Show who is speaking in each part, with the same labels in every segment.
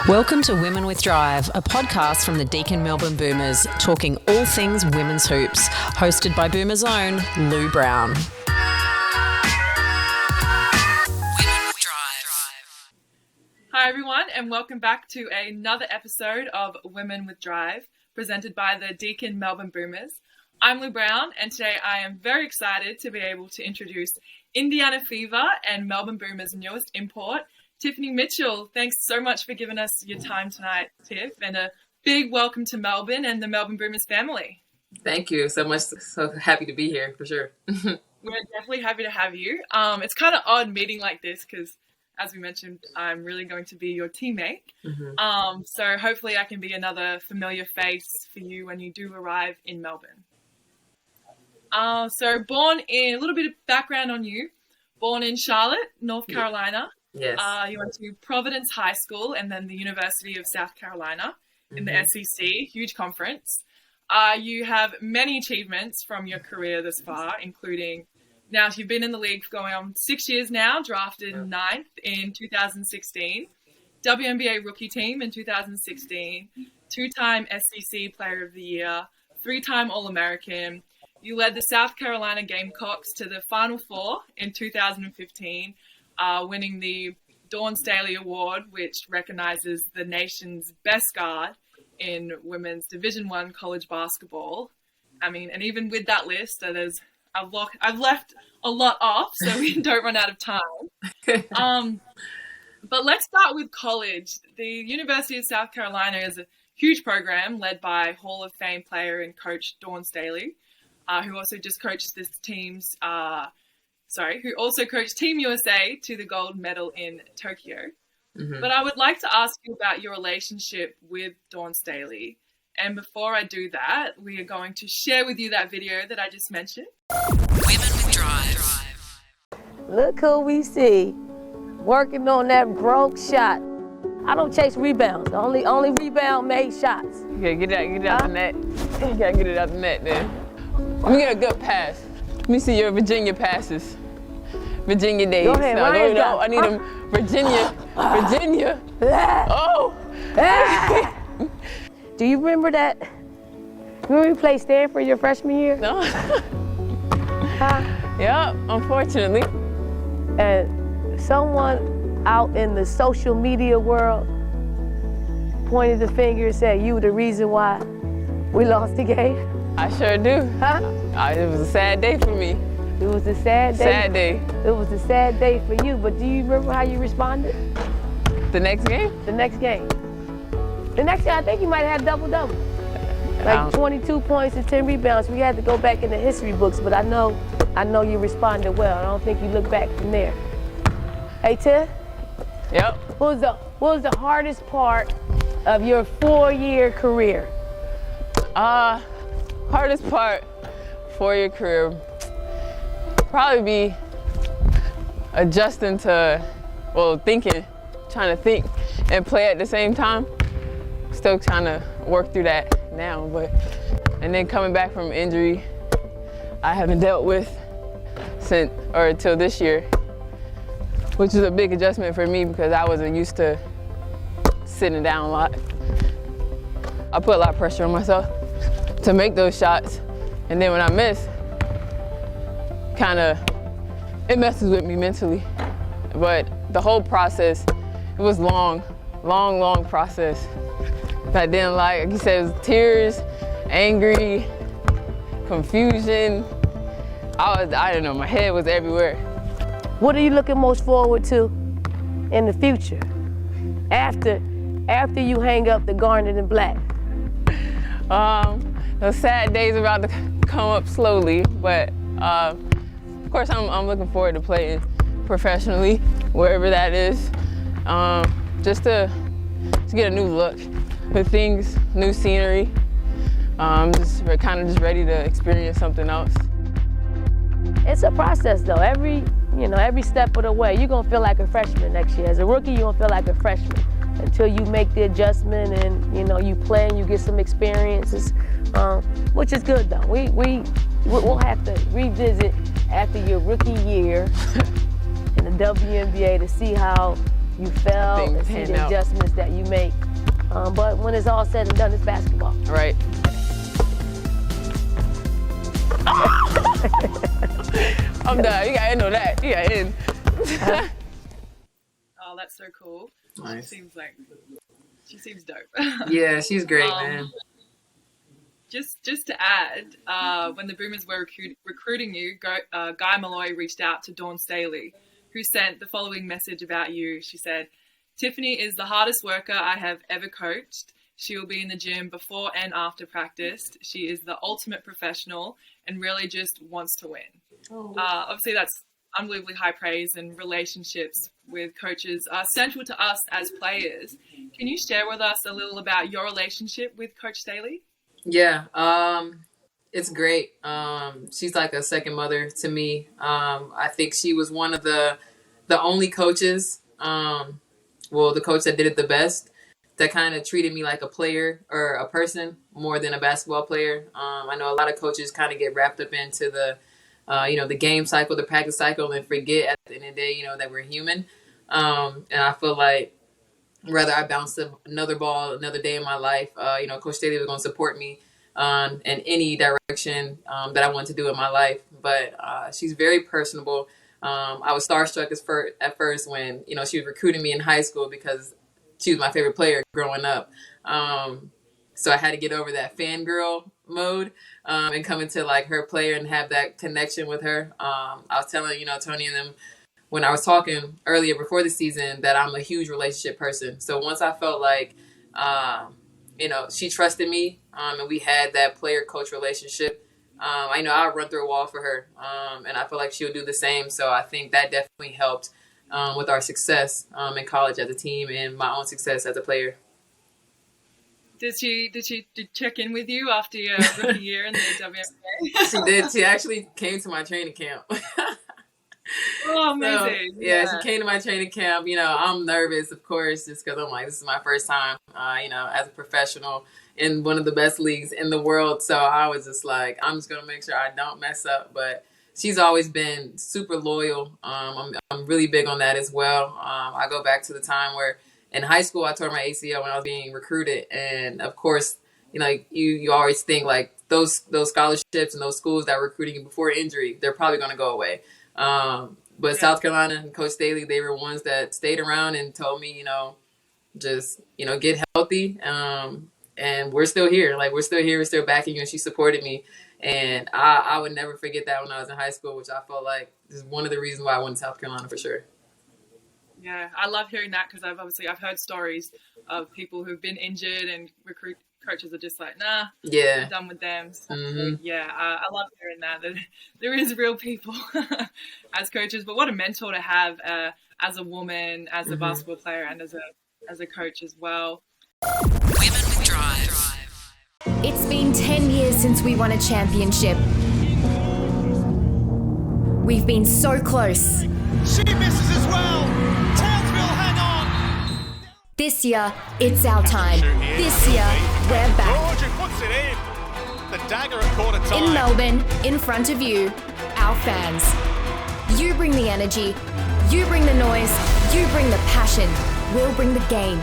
Speaker 1: Welcome to Women with Drive, a podcast from the Deakin Melbourne Boomers, talking all things women's hoops, hosted by Boomers' own Lou Brown. Women with Drive.
Speaker 2: Hi everyone, and welcome back to another episode of Women with Drive, presented by the Deakin Melbourne Boomers. I'm Lou Brown, and today I am very excited to be able to introduce Indiana Fever and Melbourne Boomers' newest import, Tiffany Mitchell. Thanks so much for giving us your time tonight, Tiff, and a big welcome to Melbourne and the Melbourne Boomers family.
Speaker 3: Thank you so much. So happy to be here, for sure.
Speaker 2: We're definitely happy to have you. It's kind of odd meeting like this because, as we mentioned, I'm really going to be your teammate. So hopefully I can be another familiar face for you when you do arrive in Melbourne. So born in, a little bit of background on you, born in Charlotte, North Carolina.
Speaker 3: Yes.
Speaker 2: You went to Providence High School and then the University of South Carolina in the SEC, huge conference. You have many achievements from your career thus far, including, now you've been in the league for going on 6 years now, drafted 9th in 2016, WNBA rookie team in 2016, 2-time SEC Player of the Year, 3-time All-American. You led the South Carolina Gamecocks to the Final Four in 2015, winning the Dawn Staley Award, which recognizes the nation's best guard in women's Division I college basketball. I mean, and even with that list, I've left a lot off so we don't run out of time. But let's start with college. The University of South Carolina is a huge program led by Hall of Fame player and coach Dawn Staley, who also just coached this team's who also coached Team USA to the gold medal in Tokyo. But I would like to ask you about your relationship with Dawn Staley. And before I do that, we are going to share with you that video that I just mentioned.
Speaker 1: Women with Drive.
Speaker 4: Look who we see working on that broke shot. I don't chase rebounds. Only rebound made shots.
Speaker 5: You gotta get it out the net. You gotta get it out the net, then. Let me get a good pass. Let me see your Virginia passes. Virginia days.
Speaker 4: Go ahead,
Speaker 5: No, I need them. Virginia. Oh!
Speaker 4: Do you remember that? Remember you played Stanford your freshman year?
Speaker 5: No. Yeah, unfortunately.
Speaker 4: And someone out in the social media world pointed the finger and said, you were the reason why we lost the game?
Speaker 5: I sure do.
Speaker 4: Huh?
Speaker 5: It was a sad day for me.
Speaker 4: It was a sad day.
Speaker 5: Sad day.
Speaker 4: It was a sad day for you, but do you remember how you responded?
Speaker 5: The next game?
Speaker 4: The next game. The next game, I think you might have had double-double. Like 22 points and 10 rebounds. We had to go back in the history books, but I know you responded well. I don't think you look back from there. Hey, Tiff?
Speaker 5: Yep.
Speaker 4: What was the hardest part of your 4-year career?
Speaker 5: Hardest part for your career probably be adjusting to, trying to think and play at the same time. Still trying to work through that now, and then coming back from injury, I haven't dealt with until this year, which is a big adjustment for me because I wasn't used to sitting down a lot. I put a lot of pressure on myself to make those shots, and then when I miss, it messes with me mentally. But the whole process, it was long process. I didn't like you said, it was tears, angry, confusion. I don't know, my head was everywhere.
Speaker 4: What are you looking most forward to in the future? After you hang up the garnet and black?
Speaker 5: Those sad days about to come up slowly, but of course I'm looking forward to playing professionally, wherever that is, just to get a new look with things, new scenery. Just ready to experience something else.
Speaker 4: It's a process though. Every step of the way, you're gonna feel like a freshman next year. As a rookie, you're gonna feel like a freshman until you make the adjustment and you play and you get some experiences, which is good though. We'll have to revisit after your rookie year in the WNBA to see how you fail
Speaker 5: Things
Speaker 4: and see
Speaker 5: pan
Speaker 4: the
Speaker 5: out.
Speaker 4: adjustments that you make. But when it's all said and done, it's basketball.
Speaker 5: Right. I'm done. You gotta end on that. You gotta end.
Speaker 2: Oh, that's so cool.
Speaker 3: Nice.
Speaker 2: She seems dope.
Speaker 3: Yeah, she's great, man.
Speaker 2: Just to add, when the Boomers were recruiting you, Guy Malloy reached out to Dawn Staley, who sent the following message about you. She said, "Tiffany is the hardest worker I have ever coached. She will be in the gym before and after practice. She is the ultimate professional and really just wants to win." Obviously, that's unbelievably high praise, and relationships with coaches are central to us as players. Can you share with us a little about your relationship with Coach Staley?
Speaker 3: Yeah, it's great. She's like a second mother to me. I think she was one of the only coaches, the coach that did it the best, that kind of treated me like a player or a person more than a basketball player. I know a lot of coaches kind of get wrapped up into the game cycle, the practice cycle, and forget at the end of the day, that we're human. And I feel like whether I bounced another ball another day in my life, Coach Staley was going to support me in any direction that I want to do in my life. But she's very personable. I was starstruck at first when, she was recruiting me in high school because she was my favorite player growing up. So I had to get over that fangirl mode and come into like her player and have that connection with her. I was telling, Tony and them when I was talking earlier before the season that I'm a huge relationship person. So once I felt like, she trusted me and we had that player-coach relationship, I know I'll run through a wall for her. And I feel like she'll do the same. So I think that definitely helped with our success in college as a team and my own success as a player.
Speaker 2: Did she check in with you after your rookie year in the WNBL?
Speaker 3: She did. She actually came to my training camp.
Speaker 2: Oh, amazing.
Speaker 3: So, yeah, she came to my training camp. I'm nervous, of course, just because I'm like, this is my first time, as a professional in one of the best leagues in the world. So I was just like, I'm just going to make sure I don't mess up. But she's always been super loyal. I'm really big on that as well. I go back to the time where in high school, I tore my ACL when I was being recruited. And of course, you always think like those scholarships and those schools that were recruiting you before injury, they're probably going to go away. But South Carolina and Coach Staley, they were ones that stayed around and told me, just, get healthy. And we're still here. Like, we're still here. We're still backing you. And she supported me. And I would never forget that when I was in high school, which I felt like is one of the reasons why I went to South Carolina for sure.
Speaker 2: Yeah, I love hearing that because I've heard stories of people who've been injured and coaches are just like, nah, I'm done with them. So, yeah, I love hearing that there is real people as coaches. But what a mentor to have as a woman, as a basketball player, and as a coach as well.
Speaker 1: Women with Drive.
Speaker 6: It's been 10 years since we won a championship. We've been so close.
Speaker 7: She misses as well. Townsville, hang on.
Speaker 6: This year, it's our time. This year, we're back.
Speaker 7: Georgia puts it in. The dagger at quarter time.
Speaker 6: In Melbourne, in front of you, our fans. You bring the energy. You bring the noise. You bring the passion. We'll bring the game.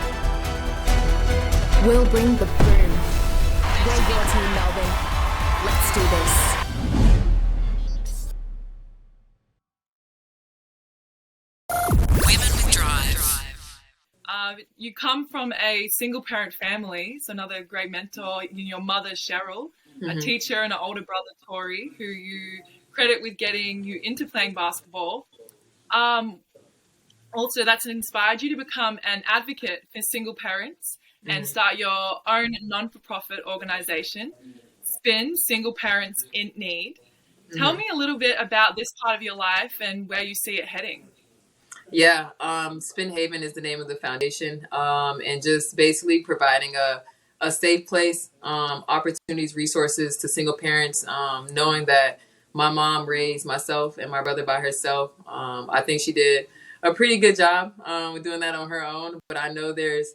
Speaker 6: We'll bring the boom. We're your team, Melbourne. Let's do this.
Speaker 1: Women with Drive.
Speaker 2: You come from a single-parent family, so another great mentor, your mother, Cheryl, a teacher, and an older brother, Tori, who you credit with getting you into playing basketball. Also, that's inspired you to become an advocate for single parents and start your own non-for-profit organization, SPIN, Single Parents in Need. Tell me a little bit about this part of your life and where you see it heading.
Speaker 3: Yeah, Spin Haven is the name of the foundation, and just basically providing a safe place, opportunities, resources to single parents, knowing that my mom raised myself and my brother by herself. I think she did a pretty good job with doing that on her own, but I know there's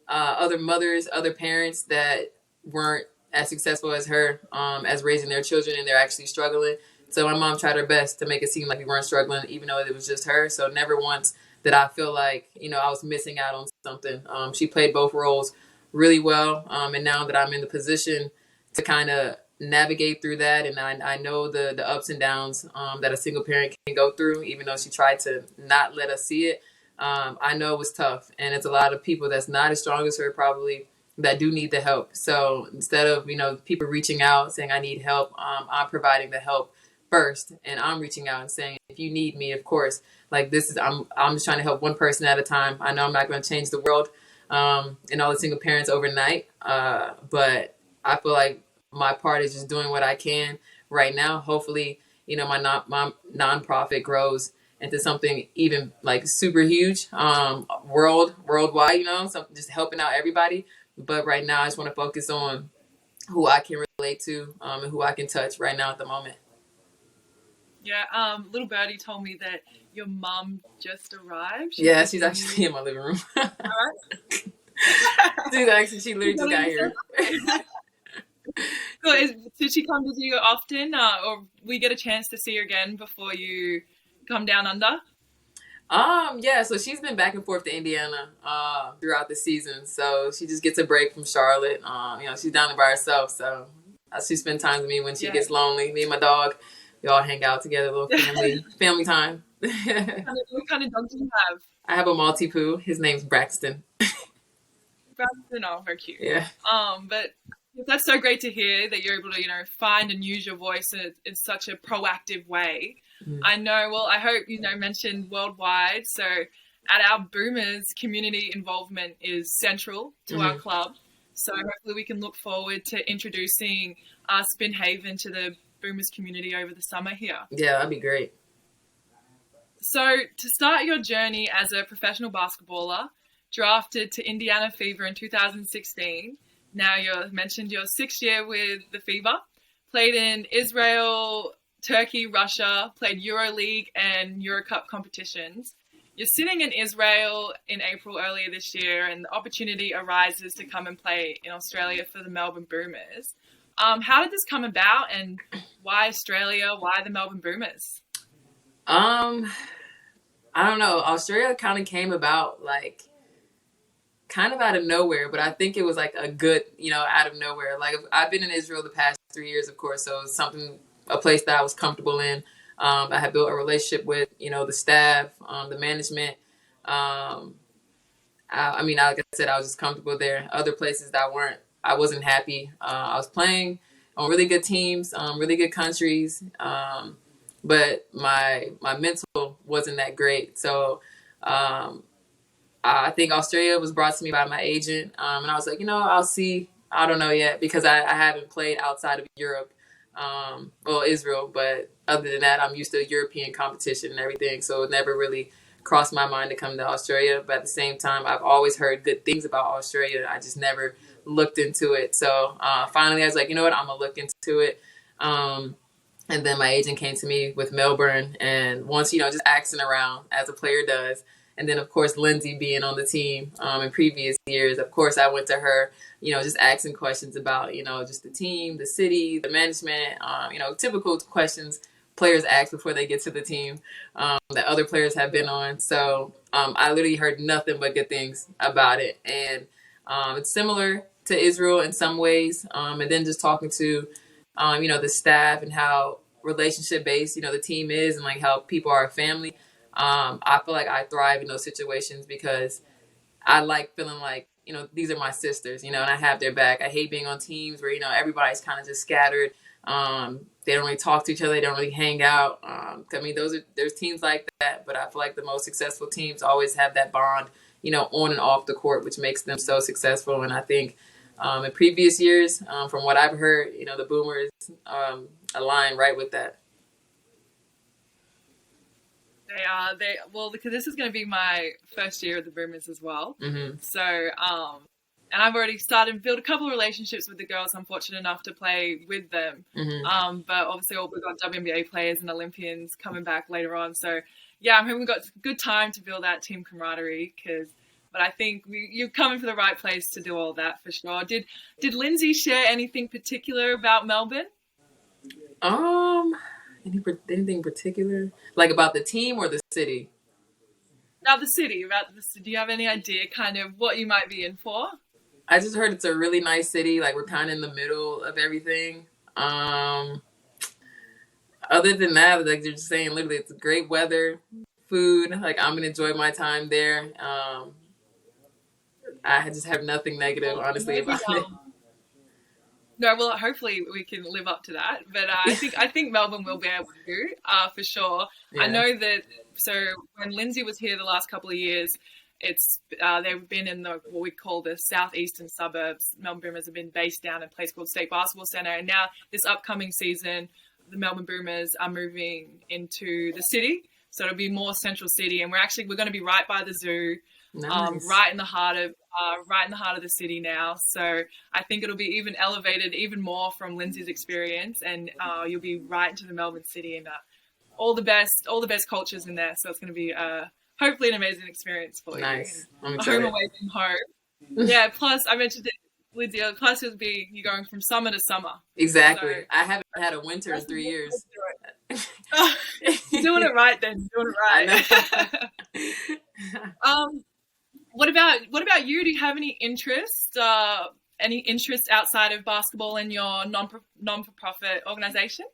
Speaker 3: other mothers, other parents that weren't as successful as her as raising their children, and they're actually struggling. So my mom tried her best to make it seem like we weren't struggling, even though it was just her. So never once that I feel like, I was missing out on something. She played both roles really well. And now that I'm in the position to kind of navigate through that, and I know the ups and downs that a single parent can go through, even though she tried to not let us see it. I know it was tough, and it's a lot of people that's not as strong as her probably that do need the help. So instead of, people reaching out saying I need help, I'm providing the help first, and I'm reaching out and saying, if you need me, of course, like I'm just trying to help one person at a time. I know I'm not going to change the world and all the single parents overnight, but I feel like my part is just doing what I can right now. Hopefully, my nonprofit grows into something even like super huge, worldwide, so just helping out everybody. But right now I just want to focus on who I can relate to, and who I can touch right now at the moment.
Speaker 2: Yeah, little birdie told me that your mum just arrived.
Speaker 3: She's actually in my living room.
Speaker 2: All right.
Speaker 3: She literally just got here.
Speaker 2: Cool. Did she come to you often, or we get a chance to see her again before you come down under?
Speaker 3: Yeah, so she's been back and forth to Indiana throughout the season. So she just gets a break from Charlotte. She's down there by herself, so she spends time with me when she gets lonely. Me and my dog, we all hang out together, little family time.
Speaker 2: What kind of dog do you have?
Speaker 3: I have a Maltipoo. His name's Braxton.
Speaker 2: Braxton, oh, very cute.
Speaker 3: Yeah.
Speaker 2: But that's so great to hear that you're able to, find and use your voice in such a proactive way. Mm-hmm. I hope, mentioned worldwide. So at our Boomers, community involvement is central to our club. So hopefully we can look forward to introducing Spin Haven to the Boomers community over the summer here.
Speaker 3: Yeah, that'd be great.
Speaker 2: So to start your journey as a professional basketballer, drafted to Indiana Fever in 2016. Now you mentioned your 6th year with the Fever. Played in Israel, Turkey, Russia, played EuroLeague and Eurocup competitions. You're sitting in Israel in April earlier this year, and the opportunity arises to come and play in Australia for the Melbourne Boomers. How did this come about, and why Australia? Why the Melbourne Boomers?
Speaker 3: I don't know. Australia kind of came about kind of out of nowhere, but I think it was like a good, out of nowhere. Like I've been in Israel the past 3 years, of course, so it's a place that I was comfortable in. I had built a relationship with, the staff, the management. Like I said, I was just comfortable there. Other places that I wasn't happy. I was playing on really good teams, really good countries, but my mental wasn't that great. So I think Australia was brought to me by my agent, and I was like, I'll see. I don't know yet, because I haven't played outside of Europe, Israel, but other than that, I'm used to European competition and everything, so it never really crossed my mind to come to Australia. But at the same time, I've always heard good things about Australia. I just never looked into it. So finally, I was like, you know what, I'm going to look into it. And then my agent came to me with Melbourne, and once, just asking around as a player does. And then, of course, Lindsay being on the team in previous years, of course, I went to her, just asking questions about, just the team, the city, the management, typical questions players ask before they get to the team that other players have been on. So I literally heard nothing but good things about it. And it's similar to Israel in some ways. And then just talking to, the staff and how relationship-based, the team is, and how people are a family. I feel like I thrive in those situations because I like feeling like, these are my sisters, and I have their back. I hate being on teams where, everybody's kind of just scattered. They don't really talk to each other. They don't really hang out. There's teams like that, but I feel like the most successful teams always have that bond, on and off the court, which makes them so successful. And I think in previous years, from what I've heard, the Boomers align right with that.
Speaker 2: Because this is going to be my first year of the Boomers as well.
Speaker 3: Mm-hmm.
Speaker 2: So, and I've already started to build a couple of relationships with the girls. I'm fortunate enough to play with them.
Speaker 3: Mm-hmm.
Speaker 2: But obviously we've got WNBA players and Olympians coming back later on. So yeah, I'm hoping we've got a good time to build that team camaraderie but I think you're coming for the right place to do all that for sure. Did Lindsay share anything particular about Melbourne?
Speaker 3: Anything particular? Like about the team or the city?
Speaker 2: About the city. Do you have any idea kind of what you might be in for?
Speaker 3: I just heard it's a really nice city. Like, we're kind of in the middle of everything. Other than that, like you're just saying, literally, it's great weather, food. Like, I'm gonna enjoy my time there. I just have nothing negative, honestly, about it.
Speaker 2: No, well, hopefully we can live up to that. But I think Melbourne will be able to, for sure. Yeah. I know that. So when Lindsay was here the last couple of years, they've been in what we call the southeastern suburbs. Melbourne Boomers have been based down in a place called State Basketball Centre, and now this upcoming season, the Melbourne Boomers are moving into the city, so it'll be more central city, and we're going to be right by the zoo. Nice. Right in the heart of the city now. So I think it'll be even elevated even more from Lindsay's experience, and you'll be right into the Melbourne city, and all the best cultures in there. So it's going to be hopefully an amazing experience for you.
Speaker 3: Nice. I'm
Speaker 2: excited. Home away from home. Yeah. Plus, I mentioned it, Lindsay. Plus, it'll be you going from summer to summer.
Speaker 3: Exactly. So, I haven't had a winter in 3 years.
Speaker 2: You're doing it right then. You're doing it right. What about you? Do you have any interest outside of basketball in your non-for-profit organization?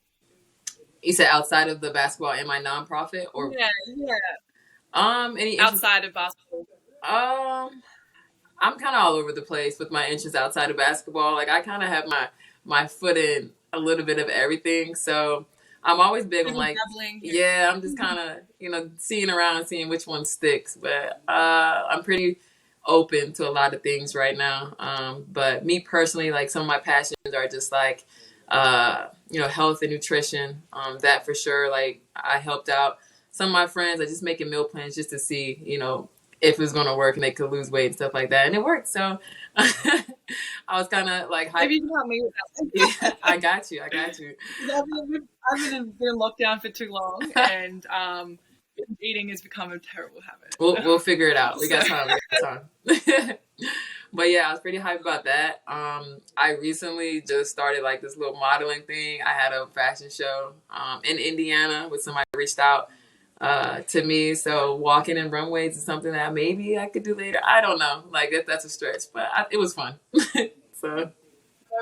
Speaker 3: You said outside of the basketball in my non-profit, or
Speaker 2: yeah.
Speaker 3: Any
Speaker 2: outside of basketball?
Speaker 3: I'm kind of all over the place with my interests outside of basketball. Like, I kind of have my foot in a little bit of everything, so I'm always big on like, yeah, I'm just kind of, seeing around, seeing which one sticks. But I'm pretty open to a lot of things right now. But me personally, like, some of my passions are just like, health and nutrition. That for sure. Like, I helped out some of my friends, like, just making meal plans just to see, if it was going to work and they could lose weight and stuff like that. And it worked. So I was kind of like,
Speaker 2: maybe you can help me with that.
Speaker 3: Yeah, I got you.
Speaker 2: I've been locked down for too long, and eating has become a terrible habit.
Speaker 3: We'll figure it out. We got time. But yeah, I was pretty hyped about that. I recently just started like this little modeling thing. I had a fashion show in Indiana with somebody reached out to me. So walking in runways is something that maybe I could do later. I don't know. Like, that's a stretch, but it was fun. So.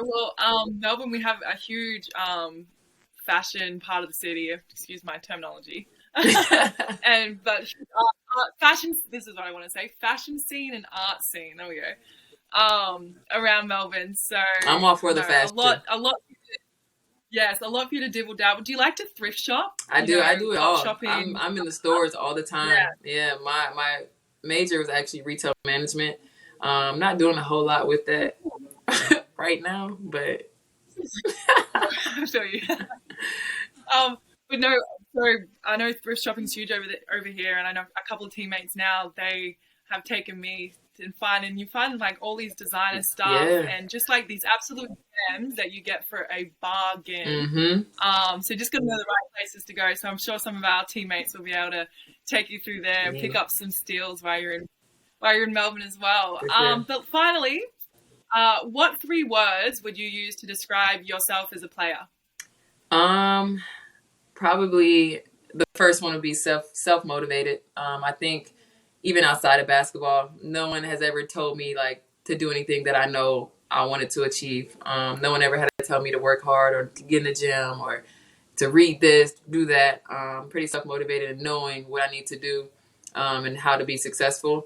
Speaker 2: Well, Melbourne, we have a huge fashion part of the city. Excuse my terminology. But fashion. This is what I want to say: fashion scene and art scene. There we go. Around Melbourne. So
Speaker 3: I'm all for the fashion.
Speaker 2: A lot. Yes, a lot for you to dibble dabble. Do you like to thrift shop?
Speaker 3: I do it all. Shopping. I'm in the stores all the time. Yeah, my major was actually retail management. I'm not doing a whole lot with that right now, but
Speaker 2: I'll show you. But no, so I know thrift shopping's huge over here, and I know a couple of teammates now. They have taken me and you find like all these designer stuff and just like these absolute gems that you get for a bargain.
Speaker 3: Mm-hmm.
Speaker 2: So just gotta know the right places to go. So I'm sure some of our teammates will be able to take you through there and pick up some steals while you're in Melbourne as well.
Speaker 3: Sure.
Speaker 2: But finally, what 3 words would you use to describe yourself as a player?
Speaker 3: Probably the first one would be self-motivated. I think even outside of basketball, no one has ever told me like to do anything that I know I wanted to achieve. No one ever had to tell me to work hard or to get in the gym or to read this, do that. Pretty self-motivated and knowing what I need to do and how to be successful.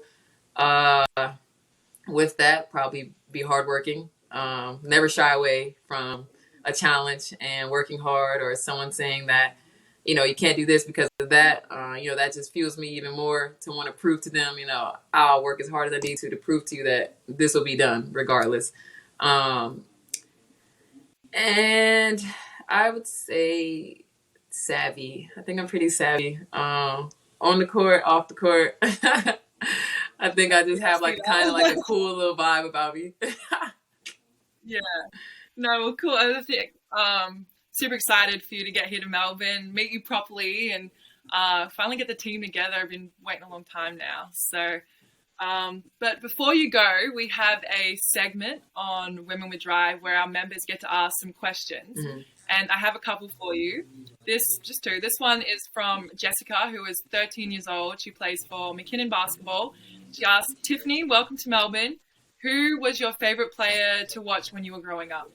Speaker 3: With that, probably be hardworking. Never shy away from a challenge and working hard, or someone saying that, you can't do this because of that. That just fuels me even more to want to prove to them, I'll work as hard as I need to prove to you that this will be done regardless. And I would say savvy. I think I'm pretty savvy. On the court, off the court. I think I just have like kind of like a cool little vibe about me.
Speaker 2: Yeah. No, well, cool. I think super excited for you to get here to Melbourne, meet you properly, and finally get the team together. I've been waiting a long time now. So, but before you go, we have a segment on Women with Drive where our members get to ask some questions. Mm-hmm. and I have a couple for you. Just two. This one is from Jessica, who is 13 years old. She plays for McKinnon basketball. She asked, Tiffany, welcome to Melbourne. Who was your favourite player to watch when you were growing up?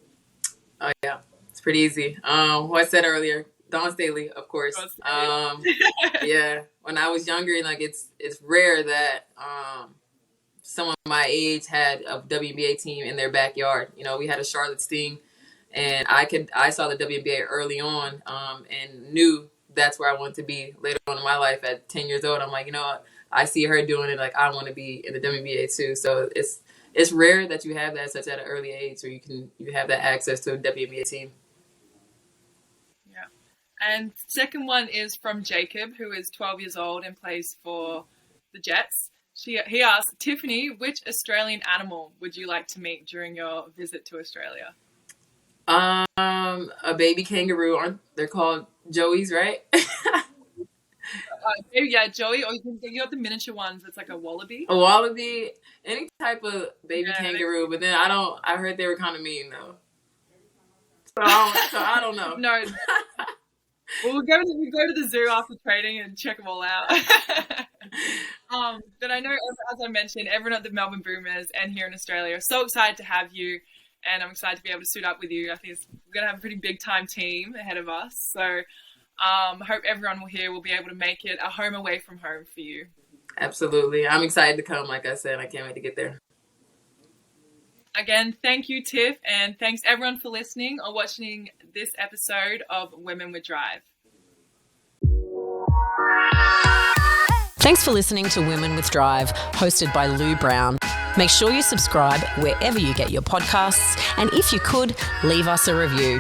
Speaker 3: Oh, yeah. It's pretty easy. What I said earlier, Dawn Staley, of course. Yeah. When I was younger, like it's rare that someone my age had a WNBA team in their backyard. You know, we had a Charlotte's team, and I saw the WNBA early on, and knew that's where I wanted to be later on in my life. At 10 years old, I'm like, you know what? I see her doing it. Like, I want to be in the WNBA too. So it's rare that you have that such at an early age, where you have that access to a WNBA team.
Speaker 2: Yeah. And second one is from Jacob, who is 12 years old and plays for the Jets. He asked, Tiffany, which Australian animal would you like to meet during your visit to Australia?
Speaker 3: A baby kangaroo. They're called Joeys, right?
Speaker 2: Yeah, Joey, or you got the miniature ones. It's like a wallaby.
Speaker 3: A wallaby, any type of baby kangaroo. But then I heard they were kind of mean though. So I don't know.
Speaker 2: No. Well, we go to the zoo after training and check them all out. But I know, as I mentioned, everyone at the Melbourne Boomers and here in Australia are so excited to have you, and I'm excited to be able to suit up with you. I think we're going to have a pretty big time team ahead of us. So I hope everyone will be able to make it a home away from home for you.
Speaker 3: Absolutely. I'm excited to come. Like I said, I can't wait to get there.
Speaker 2: Again, thank you, Tiff, and thanks everyone for listening or watching this episode of Women with Drive.
Speaker 1: Thanks for listening to Women with Drive, hosted by Lou Brown. Make sure you subscribe wherever you get your podcasts, and if you could, leave us a review.